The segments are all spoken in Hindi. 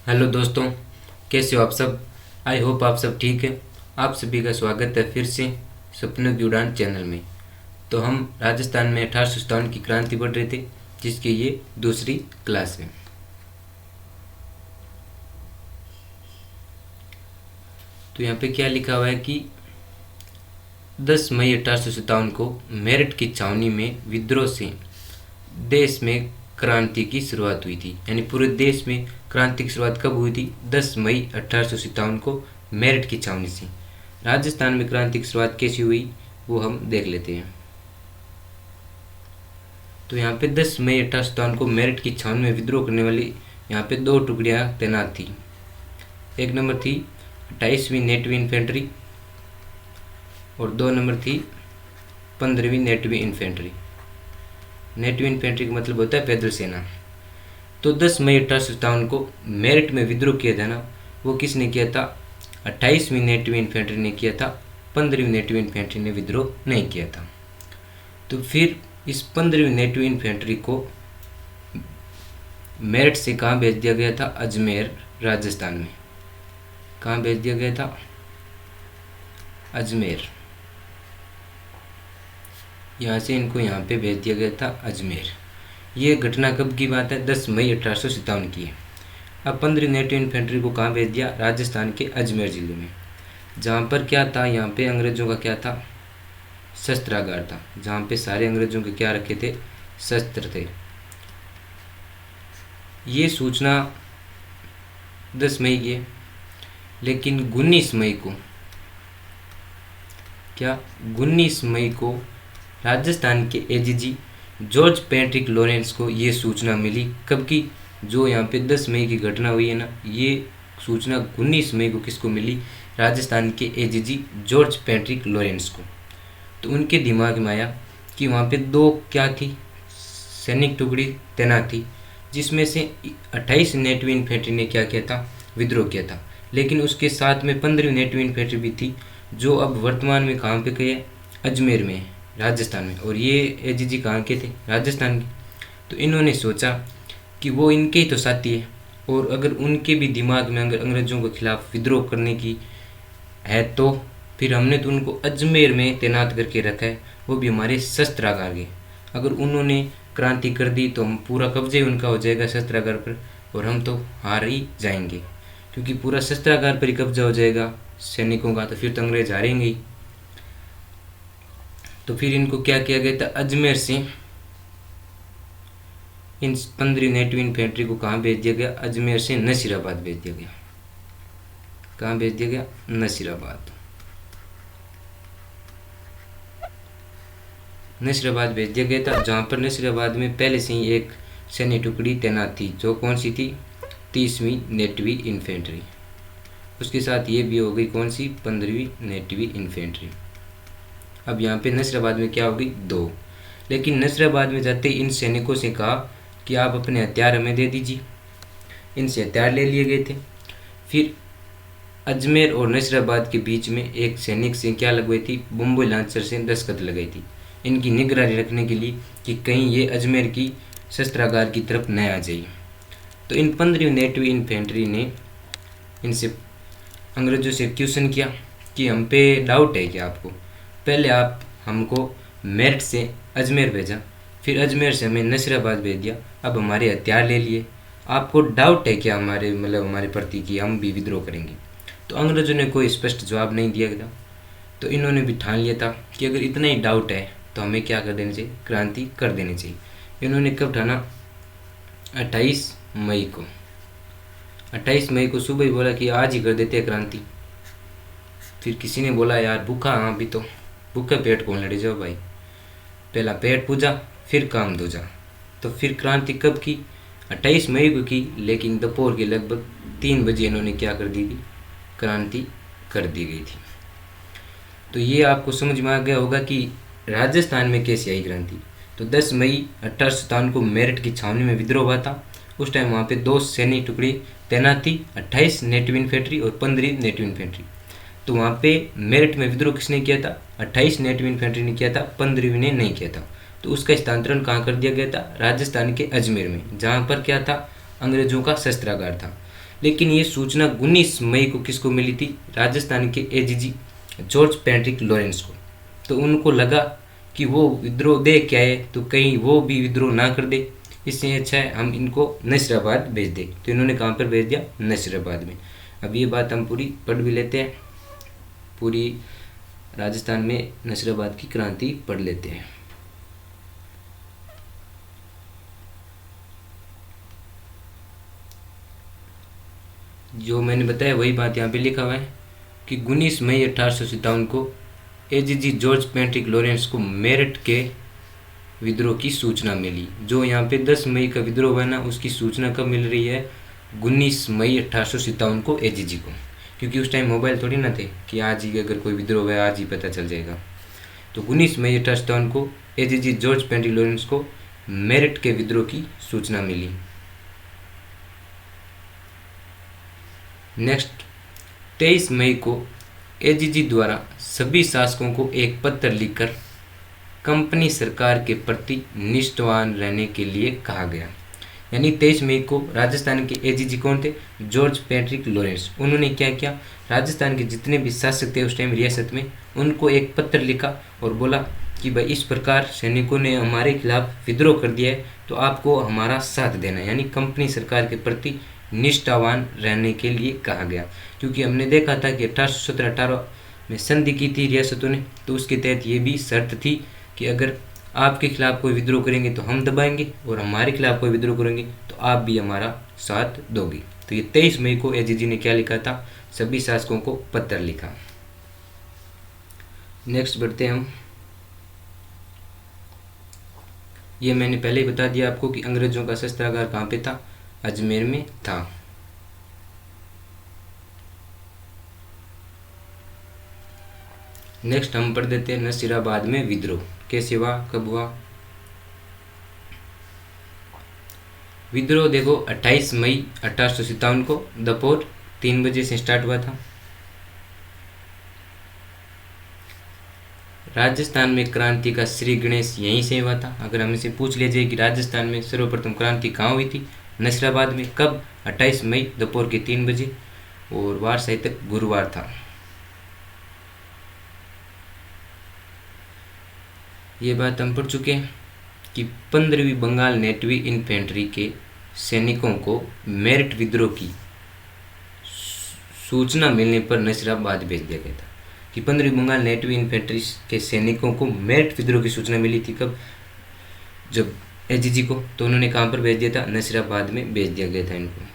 हेलो दोस्तों, कैसे हो आप सब। आई होप आप सब ठीक है। आप सभी का स्वागत है फिर से सपनों की उड़ान चैनल में। तो हम राजस्थान में 1857 की क्रांति पढ़ रहे थे, जिसकी ये दूसरी क्लास है। तो यहाँ पे क्या लिखा हुआ है कि 10 मई 1857 को मेरठ की छावनी में विद्रोह से देश में क्रांति की शुरुआत हुई थी। यानी पूरे देश में क्रांति की शुरुआत कब हुई थी? 10 मई 1857 को मेरठ की छावनी से। राजस्थान में क्रांति की शुरुआत कैसी हुई वो हम देख लेते हैं। तो यहाँ पे 10 मई 1857 को मेरठ की छावनी में विद्रोह करने वाली यहाँ पे दो टुकड़ियाँ तैनात थी। एक नंबर थी 28वीं नेटिव इन्फेंट्री और दो नंबर थी 15वीं नेटिव इन्फेंट्री। नेटिव इन्फेंट्री का मतलब होता है पैदल सेना। तो 10 मई 1857 को मेरठ में विद्रोह किया था ना, वो किसने किया था? 28वीं नेटिव इन्फेंट्री ने किया था। 15वीं नेटिव इन्फेंट्री ने विद्रोह नहीं किया था। तो फिर इस 15वीं नेटिव इन्फेंट्री को मेरठ से कहाँ भेज दिया गया था? अजमेर, राजस्थान में। कहाँ भेज दिया गया था? अजमेर। यहाँ से इनको यहाँ पे भेज दिया गया था अजमेर। ये घटना कब की बात है? 10 मई 1857 की है। अब 15 नेटिव इन्फेंट्री को कहाँ भेज दिया? राजस्थान के अजमेर जिले में। जहाँ पर क्या था? यहाँ पे अंग्रेज़ों का क्या था? शस्त्रागार था, जहाँ पे सारे अंग्रेज़ों के क्या रखे थे? शस्त्र थे। ये सूचना 10 मई की है, लेकिन 19 मई को क्या 19 मई को राजस्थान के एजीजी जॉर्ज पैट्रिक लॉरेंस को ये सूचना मिली। कब की? जो यहाँ पे 10 मई की घटना हुई है ना, ये सूचना 19 मई को किसको मिली? राजस्थान के एजीजी जॉर्ज पैट्रिक लॉरेंस को। तो उनके दिमाग में आया कि वहाँ पे दो क्या थी? सैनिक टुकड़ी तैनात थी, जिसमें से 28 नेटिव इन्फेंट्री ने क्या किया था? विद्रोह किया था। लेकिन उसके साथ में 15वीं नेटिव इन्फेंट्री भी थी, जो अब वर्तमान में कहाँ पे गए? अजमेर में, राजस्थान में। और ये एजीजी कहाँ के थे? राजस्थान के। तो इन्होंने सोचा कि वो इनके ही तो साथी है, और अगर उनके भी दिमाग में अगर अंग्रेज़ों के खिलाफ विद्रोह करने की है, तो फिर हमने तो उनको अजमेर में तैनात करके रखा है, वो भी हमारे शस्त्रागार के। अगर उन्होंने क्रांति कर दी तो हम पूरा कब्जे उनका हो जाएगा शस्त्रागार पर, और हम तो हार ही जाएंगे, क्योंकि पूरा शस्त्रागार पर ही कब्जा हो जाएगा सैनिकों का, तो फिर तो अंग्रेज हारेंगे ही। तो फिर इनको क्या किया गया था? अजमेर से इन 15 नेटिव इन्फेंट्री को कहाँ भेज दिया गया? अजमेर से नसीराबाद भेज दिया गया। कहाँ भेज दिया गया? नसीराबाद। नसीराबाद भेज दिया गया था, जहाँ पर नसीराबाद में पहले से ही एक सैन्य टुकड़ी तैनात थी, जो कौन सी थी? 30वीं नेटिव इन्फेंट्री। उसके साथ ये भी हो गई कौन सी? 15वीं नेटिव इन्फेंट्री। अब यहाँ पे नसीराबाद में क्या हो गई? दो। लेकिन नसीराबाद में जाते इन सैनिकों से कहा कि आप अपने हथियार हमें दे दीजिए। इनसे हथियार ले लिए गए थे। फिर अजमेर और नसीराबाद के बीच में एक सैनिक से क्या लगवाई थी? बम्बई लांचर से दस्तखत लगाई थी, इनकी निगरानी रखने के लिए कि कहीं ये अजमेर की शस्त्रागार की तरफ न आ जाए। तो इन 15वीं नेटिव इन्फेंट्री ने इनसे अंग्रेज़ों से क्वेश्चन किया कि हम पे डाउट है क्या आपको? पहले आप हमको मेरठ से अजमेर भेजा, फिर अजमेर से हमें नसीराबाद भेज दिया, अब हमारे हथियार ले लिए। आपको डाउट है क्या हमारे हमारे प्रति कि हम भी विद्रोह करेंगे? तो अंग्रेज़ों ने कोई स्पष्ट जवाब नहीं दिया था। तो इन्होंने भी ठान लिया था कि अगर इतना ही डाउट है तो हमें क्या कर देना चाहिए? क्रांति कर देनी चाहिए। इन्होंने कब ठाना? 28 मई को। 28 मई को सुबह ही बोला कि आज ही कर देते हैं क्रांति। फिर किसी ने बोला यार भूखा, हाँ अभी तो भूखे पेट कौन लड़े जाओ भाई, पहला पेट पूजा फिर काम दूजा। तो फिर क्रांति कब की? 28 मई को की, लेकिन दोपहर के लगभग 3 बजे इन्होंने क्या कर दी थी? क्रांति कर दी गई थी। तो ये आपको समझ में आ गया होगा कि राजस्थान में कैसे आई क्रांति। तो 10 मई 1857 को मेरठ की छावनी में विद्रोह हुआ था। उस टाइम वहाँ पे दो सैन्य टुकड़ी तैनात थी, 28 नेटिव इन्फेंट्री और 15 नेटिव इन्फेंट्री। तो वहाँ पे मेरठ में विद्रोह किसने किया था? 28 नेटिव इन्फेंट्री ने किया था, 15वीं ने नहीं किया था। तो उसका स्थानांतरण कहाँ कर दिया गया था? राजस्थान के अजमेर में, जहाँ पर क्या था? अंग्रेजों का शस्त्रागार था। लेकिन ये सूचना 19 मई को किसको मिली थी? राजस्थान के एजीजी जॉर्ज पैट्रिक लॉरेंस को। तो उनको लगा कि वो विद्रोह देख के आए तो कहीं वो भी विद्रोह ना कर दे, इससे अच्छा है हम इनको नसीराबाद भेज दें। तो इन्होंने कहाँ पर भेज दिया? नसीराबाद में। अब ये बात हम पूरी पढ़ भी लेते हैं, पूरी राजस्थान में नसीराबाद की क्रांति पढ़ लेते हैं। जो मैंने बताया वही बात यहाँ पे लिखा हुआ है कि 19 मई 1857 को एजीजी जॉर्ज पैट्रिक लॉरेंस को मेरठ के विद्रोह की सूचना मिली। जो यहाँ पे 10 मई का विद्रोह हुआ ना, उसकी सूचना कब मिल रही है? 19 मई 1857 को एजीजी को, क्योंकि उस टाइम मोबाइल थोड़ी ना थे कि आज ही अगर कोई विद्रोह हुआ आज ही पता चल जाएगा। तो 19 मई 1857 को एजीजी जॉर्ज पैट्रिक लॉरेंस को मेरठ के विद्रोह की सूचना मिली। नेक्स्ट 23 मई को एजीजी द्वारा सभी शासकों को एक पत्र लिखकर कंपनी सरकार के प्रति निष्ठावान रहने के लिए कहा गया। यानी 23 मई को राजस्थान के एजीजी कौन थे? George Patrick Lawrence. उन्होंने क्या किया? राजस्थान के जितने भी शासक थे उस टाइम रियासत में, उनको एक पत्र लिखा और बोला कि भाई इस प्रकार सैनिकों ने हमारे खिलाफ विद्रोह कर दिया है तो आपको हमारा साथ देना है। यानी कंपनी सरकार के प्रति निष्ठावान रहने के लिए कहा गया, क्योंकि हमने देखा था कि 1817-18 में संधि की थी रियासतों ने, तो उसके तहत ये भी शर्त थी कि अगर आपके खिलाफ कोई विद्रोह करेंगे तो हम दबाएंगे और हमारे खिलाफ कोई विद्रोह करेंगे तो आप भी हमारा साथ दोगे। तो ये 23 मई को एजीजी ने क्या लिखा था? सभी शासकों को पत्र लिखा। नेक्स्ट बढ़ते हैं हम। ये मैंने पहले ही बता दिया आपको कि अंग्रेजों का शस्त्रागार कहाँ पे था? अजमेर में था। नेक्स्ट हम पढ़ देते हैं नसीराबाद में विद्रोह कैसे हुआ, कब हुआ। विद्रोह देखो 28 मई 1857 को दोपहर 3 बजे से स्टार्ट हुआ था। राजस्थान में क्रांति का श्री गणेश यहीं से हुआ था। अगर हमसे पूछ लिया जाए कि राजस्थान में सर्वप्रथम क्रांति कहाँ हुई थी? नसीराबाद में। कब? 28 मई दोपहर के 3 बजे और वार साहित्य गुरुवार था। ये बात हम पढ़ चुके हैं कि 15वीं बंगाल नेटिव इन्फेंट्री के सैनिकों को मेरठ विद्रोह की सूचना मिलने पर नसीराबाद भेज दिया गया था। कि 15वीं बंगाल नेटिव इन्फेंट्री के सैनिकों को मेरठ विद्रोह की सूचना मिली थी। कब? जब एजीजी को। तो उन्होंने कहाँ पर भेज दिया था? नसीराबाद में भेज दिया गया था इनको।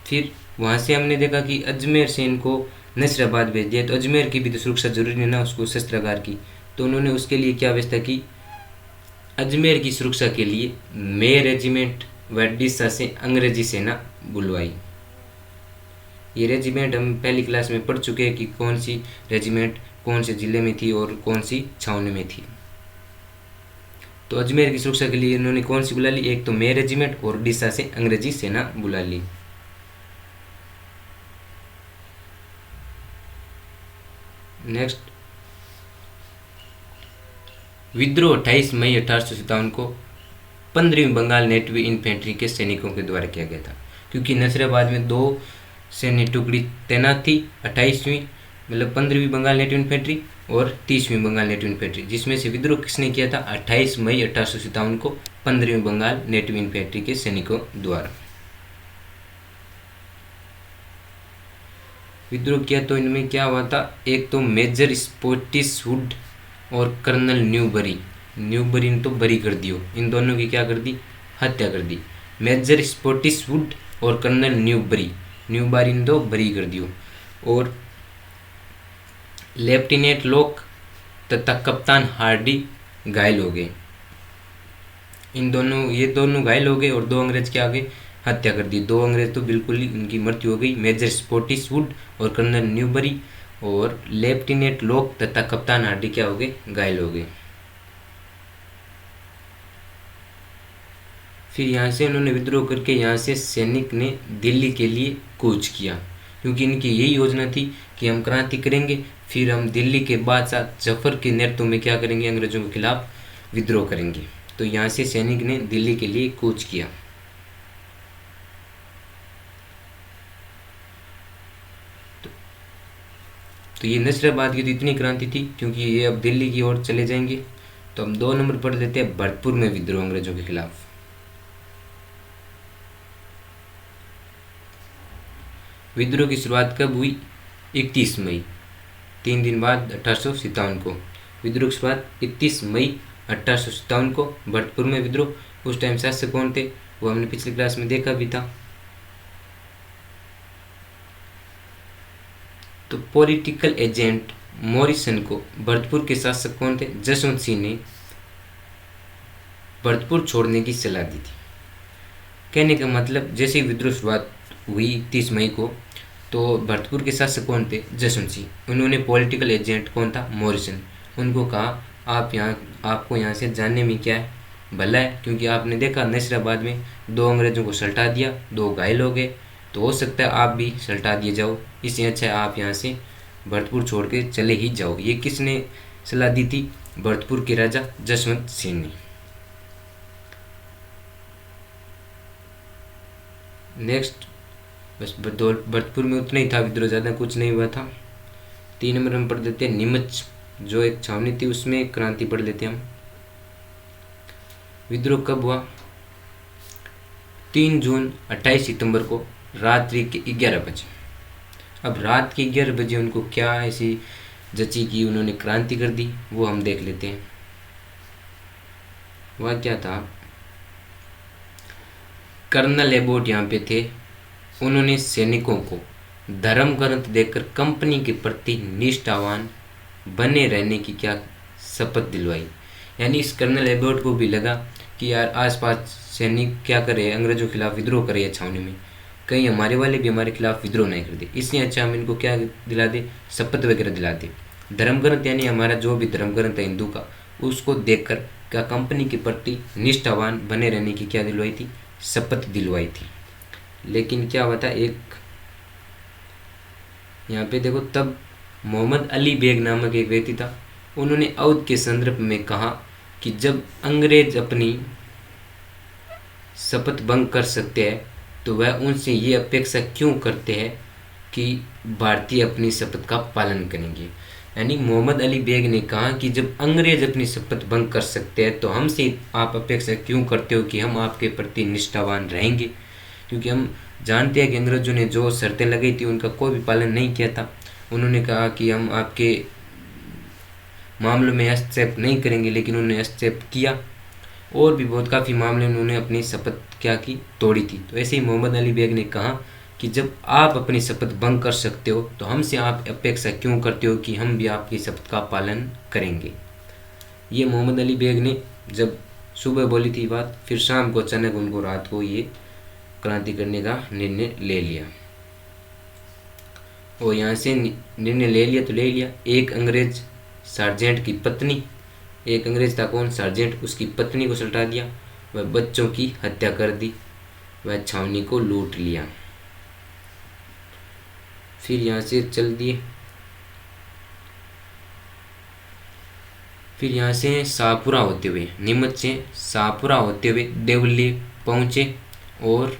फिर वहाँ से हमने देखा कि अजमेर से इनको नसीराबाद भेज दिया। तो अजमेर की भी तो सुरक्षा जरूरी है ना, उसको शस्त्रागार की। तो उन्होंने उसके लिए क्या व्यवस्था की? अजमेर की सुरक्षा के लिए मे रेजिमेंट व डिस्सा से अंग्रेजी सेना बुलवाई। ये रेजिमेंट हम पहली क्लास में पढ़ चुके हैं कि कौन सी रेजिमेंट कौन से जिले में थी और कौन सी छावनी में थी। तो अजमेर की सुरक्षा के लिए इन्होंने कौन सी बुला ली? एक तो मे रेजिमेंट और डिस्सा से अंग्रेजी सेना बुला ली। नेक्स्ट विद्रोह 28 मई 1857 को 15वीं बंगाल नेटिव इन्फेंट्री के सैनिकों के द्वारा किया गया था। क्योंकि नसीराबाद में 2 सैन्य टुकड़ी तैनात थी, 28वीं मतलब 15वीं बंगाल नेटिव इन्फेंट्री और 30वीं बंगाल नेटिव इन्फेंट्री, जिसमें से विद्रोह किसने किया था? 28 मई 1857 को 15वीं बंगाल नेटिव इन्फेंट्री के सैनिकों द्वारा विद्रोह किया। तो इनमें क्या हुआ था? एक तो मेजर स्पोर्टिसवुड और कर्नल न्यूबरी ने तो बरी कर दियो, इन दोनों की क्या कर दी? हत्या कर दी। मेजर स्पोर्टिसवुड और कर्नल न्यूबरी ने तो बरी कर दियो। और लेफ्टिनेंट लॉक तथा कप्तान हार्डी घायल हो गए। ये दोनों घायल हो गए और 2 अंग्रेज के आगे हत्या कर दी। 2 अंग्रेज तो बिल्कुल ही उनकी मृत्यु हो गई, मेजर स्पोर्टिसवुड और कर्नल न्यूबरी, और लेफ्टिनेंट लॉक तथा कप्तान हार्डी क्या हो गए? घायल हो गए। फिर यहाँ से उन्होंने विद्रोह करके यहाँ से सैनिक ने दिल्ली के लिए कूच किया, क्योंकि इनकी यही योजना थी कि हम क्रांति करेंगे, फिर हम दिल्ली के बादशाह जफर के नेतृत्व में क्या करेंगे? अंग्रेजों के खिलाफ विद्रोह करेंगे। तो यहाँ से सैनिक ने दिल्ली के लिए कूच किया। तो ये नसीराबाद की तो इतनी क्रांति थी, क्योंकि ये अब दिल्ली की ओर चले जाएंगे। तो हम 2 नंबर पढ़ लेते हैं, भरतपुर में विद्रोह अंग्रेजों के खिलाफ। विद्रोह की शुरुआत कब हुई? 31 मई, 3 दिन बाद 1857 को। विद्रोह की शुरुआत 31 मई 1857 को, भरतपुर में विद्रोह। उस टाइम शासक कौन थे वो हमने पिछली क्लास में देखा भी था। तो पॉलिटिकल एजेंट मॉरिसन को, भरतपुर के शासक कौन थे? जसवंत सिंह ने भरतपुर छोड़ने की सलाह दी थी। कहने का मतलब, जैसे ही विद्रोह शुरुआत हुई 30 मई को, तो भरतपुर के शासक कौन थे? जसवंत सिंह। उन्होंने पॉलिटिकल एजेंट कौन था? मॉरिसन। उनको कहा आपको यहाँ से जाने में क्या है, भला है, क्योंकि आपने देखा नसीराबाद में 2 अंग्रेजों को सल्टा दिया, 2 घायल हो गए, तो हो सकता है आप भी सल्टा दिए जाओ, इससे अच्छा है आप यहाँ से भरतपुर छोड़ के चले ही जाओ। ये किसने सलाह दी थी? भरतपुर के राजा जसवंत सिंह ने। नेक्स्ट, बस भरतपुर में उतना ही था विद्रोह, ज़्यादा कुछ नहीं हुआ था। 3 नंबर हम पढ़ देते हैं, नीमच जो एक छावनी थी उसमें क्रांति पढ़ लेते हैं हम। विद्रोह कब हुआ? 3 जून 28 सितंबर को रात्रि के 11 बजे। अब रात के 11 बजे उनको क्या ऐसी जची की उन्होंने क्रांति कर दी, वो हम देख लेते हैं। वह क्या था? कर्नल एबोट यहाँ पे थे। उन्होंने सैनिकों को धर्म ग्रंथ देकर कंपनी के प्रति निष्ठावान बने रहने की क्या शपथ दिलवाई। यानी इस कर्नल एबोट को भी लगा कि यार आसपास सैनिक क्या करे, अंग्रेजों के खिलाफ विद्रोह करे है छावनी में, कहीं हमारे वाले भी हमारे खिलाफ विद्रोह नहीं कर दे, इसलिए अच्छा हम इनको क्या दिला दे, शपथ वगैरह दिला दे। धर्म ग्रंथ यानी हमारा जो भी धर्म ग्रंथ है हिंदू का, उसको देखकर क्या कंपनी के प्रति निष्ठावान बने रहने की क्या दिलवाई थी? शपथ दिलवाई थी। लेकिन क्या हुआ था, एक यहाँ पे देखो, तब मोहम्मद अली बेग नामक एक व्यक्ति था। उन्होंने अवध के संदर्भ में कहा कि जब अंग्रेज अपनी शपथ भंग कर सकते हैं तो वह उनसे ये अपेक्षा क्यों करते हैं कि भारतीय अपनी शपथ का पालन करेंगे। यानी मोहम्मद अली बेग ने कहा कि जब अंग्रेज अपनी शपथ भंग कर सकते हैं तो हमसे आप अपेक्षा क्यों करते हो कि हम आपके प्रति निष्ठावान रहेंगे, क्योंकि हम जानते हैं कि अंग्रेजों ने जो शर्तें लगाई थी उनका कोई भी पालन नहीं किया था। उन्होंने कहा कि हम आपके मामलों में हस्तक्षेप नहीं करेंगे, लेकिन उन्होंने हस्तक्षेप किया और भी बहुत काफ़ी मामले उन्होंने अपनी शपथ क्या की, तोड़ी थी। तो ऐसे ही मोहम्मद अली बेग ने कहा कि जब आप अपनी शपथ भंग कर सकते हो तो हमसे आप अपेक्षा क्यों करते हो कि हम भी आपकी शपथ का पालन करेंगे। ये मोहम्मद अली बेग ने जब सुबह बोली थी बात, फिर शाम को अचानक उनको रात को ये क्रांति करने का निर्णय ले लिया। और यहाँ से निर्णय ले लिया तो ले लिया। एक अंग्रेज सार्जेंट की पत्नी, एक अंग्रेज था कौन? सार्जेंट, उसकी पत्नी को सल्टा दिया, वह बच्चों की हत्या कर दी, वह छावनी को लूट लिया। फिर यहाँ से चल दिए, फिर यहाँ से शाहपुरा होते हुए, नीमच से शाहपुरा होते हुए देवली पहुँचे और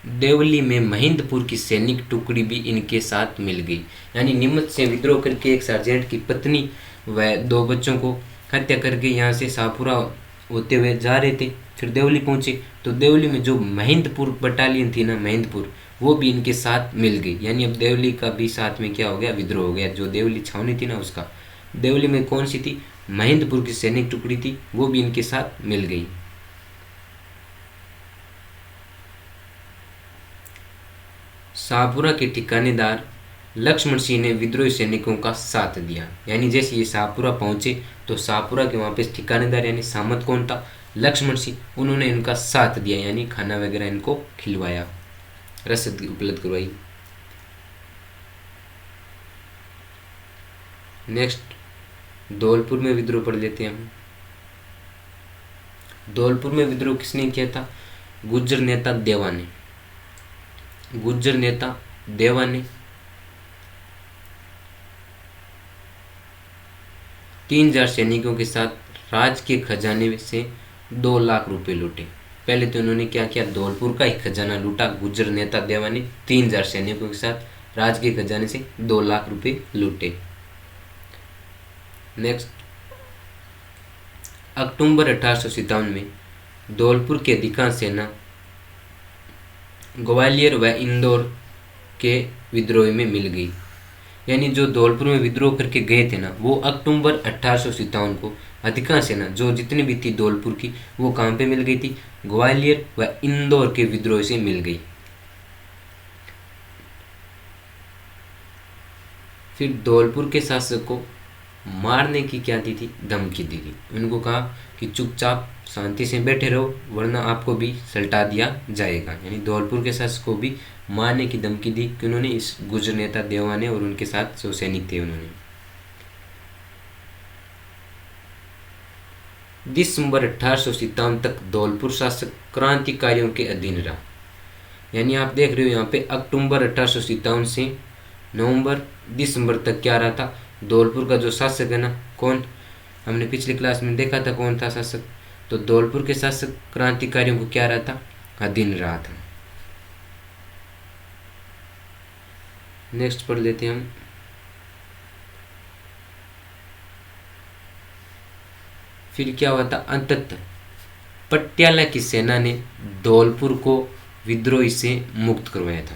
देवली में महिंदपुर की सैनिक टुकड़ी भी इनके साथ मिल गई। यानी नीमच से विद्रोह करके एक सार्जेंट की पत्नी व 2 बच्चों को हत्या करके यहाँ से शाहपुरा होते हुए जा रहे थे, फिर देवली पहुँचे तो देवली में जो महिंदपुर बटालियन थी ना, महिंदपुर, वो भी इनके साथ मिल गई। यानी अब देवली का भी साथ में क्या हो गया, विद्रोह हो गया। जो देवली छावनी थी ना उसका, देवली में कौन सी थी? महिंदपुर की सैनिक टुकड़ी थी, वो भी इनके साथ मिल गई। शाहपुरा के ठिकानेदार लक्ष्मण सिंह ने विद्रोही सैनिकों का साथ दिया। यानी जैसे ये शाहपुरा पहुंचे तो शाहपुरा के वहाँ पे ठिकानेदार यानी सामंत कौन था? लक्ष्मण सिंह। उन्होंने इनका साथ दिया, यानी खाना वगैरह इनको खिलवाया, रसद उपलब्ध करवाई। नेक्स्ट, धौलपुर में विद्रोह पढ़ लेते हैं हम। धौलपुर में विद्रोह किसने किया था? गुर्जर नेता देवा ने। गुर्जर नेता देवा ने 3000 सैनिकों के साथ राज के खजाने से 2 लाख रुपए लूटे। पहले तो उन्होंने क्या किया, धौलपुर का ही खजाना लूटा। गुर्जर नेता देवा ने 3000 सैनिकों के साथ राज के खजाने से 2 लाख रुपए लूटे। नेक्स्ट, अक्टूबर 1857 में धौलपुर की अधिकांश सेना ग्वालियर व इंदौर के विद्रोह में मिल गई। यानी जो धौलपुर में विद्रोह करके गए थे ना, वो अक्टूबर 1857 को अधिकांश सेना जो जितनी भी थी धौलपुर की, वो कहाँ पे मिल गई थी? ग्वालियर व इंदौर के विद्रोह से मिल गई। फिर धौलपुर के शासक को मारने की क्या दी थी? धमकी दी थी। उनको कहा कि चुपचाप शांति से बैठे रहो वरना आपको भी सल्टा दिया जाएगा। यानी धौलपुर के शासक को भी मारने की धमकी दी कि उन्होंने इस गुर्जर नेता देवा ने और उनके साथ जो सैनिक थे उन्होंने। दिसंबर 1857 तक धौलपुर शासक क्रांतिकारियों के अधीन रहा। यानी आप देख रहे हो यहाँ पे अक्टूबर 1857 से नवंबर दिसंबर तक क्या रहा था? धौलपुर का जो शासक है ना, कौन? हमने पिछली क्लास में देखा था कौन था शासक। तो धौलपुर के शासक क्रांतिकारियों को क्या रहा था? अधीन रहा था। नेक्स्ट पढ़ लेते हैं हम। फिर क्या हुआ था? अंततः पटियाला की सेना ने धौलपुर को विद्रोही से मुक्त करवाया था।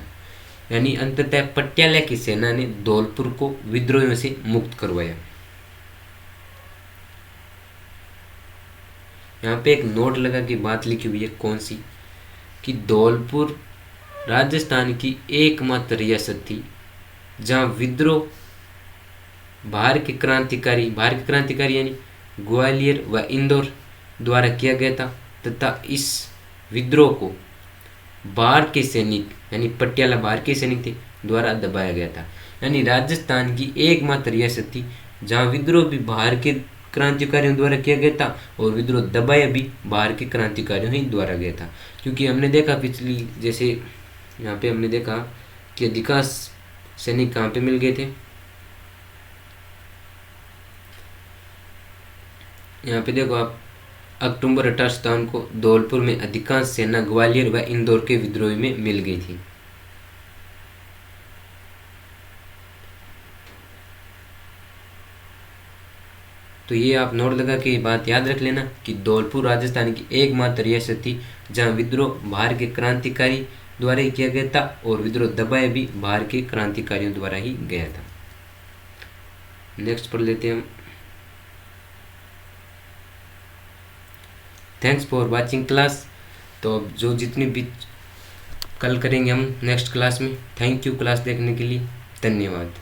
यानी अंततः पटियाला की सेना ने धौलपुर को विद्रोहियों से मुक्त करवाया। यहाँ पे एक नोट लगा की बात लिखी हुई है, कौन सी? कि धौलपुर राजस्थान की एकमात्र रियासत थी जहाँ विद्रोह बाहर के क्रांतिकारी यानी ग्वालियर व इंदौर द्वारा किया गया था, तथा इस विद्रोह को बाहर के सैनिक यानी पटियाला बाहर के सैनिक थे द्वारा दबाया गया था। यानी राजस्थान की एकमात्र रियासत थी जहाँ विद्रोह भी बाहर के क्रांतिकारियों द्वारा किया गया था और विद्रोह दबाया भी बाहर के क्रांतिकारियों ही द्वारा गया था। क्योंकि हमने देखा पिछली, जैसे यहाँ पे हमने देखा कि अधिकांश सैनिक कहाँ पे मिल गए थे? यहाँ पे देखो आप, अक्टूबर 1857 को धौलपुर में अधिकांश सेना ग्वालियर व इंदौर के विद्रोह में मिल गई थी। तो ये आप नोट लगा के बात याद रख लेना कि धौलपुर राजस्थान की एकमात्र रियासत थी जहाँ विद्रोह बाहर के क्रांतिकारी द्वारा ही किया गया था और विद्रोह दबाया भी बाहर के क्रांतिकारियों द्वारा ही गया था। नेक्स्ट पढ़ लेते हैं हम। Thanks for watching class. तो अब जो जितनी भी कल करेंगे हम नेक्स्ट क्लास में। थैंक यू क्लास देखने के लिए, धन्यवाद।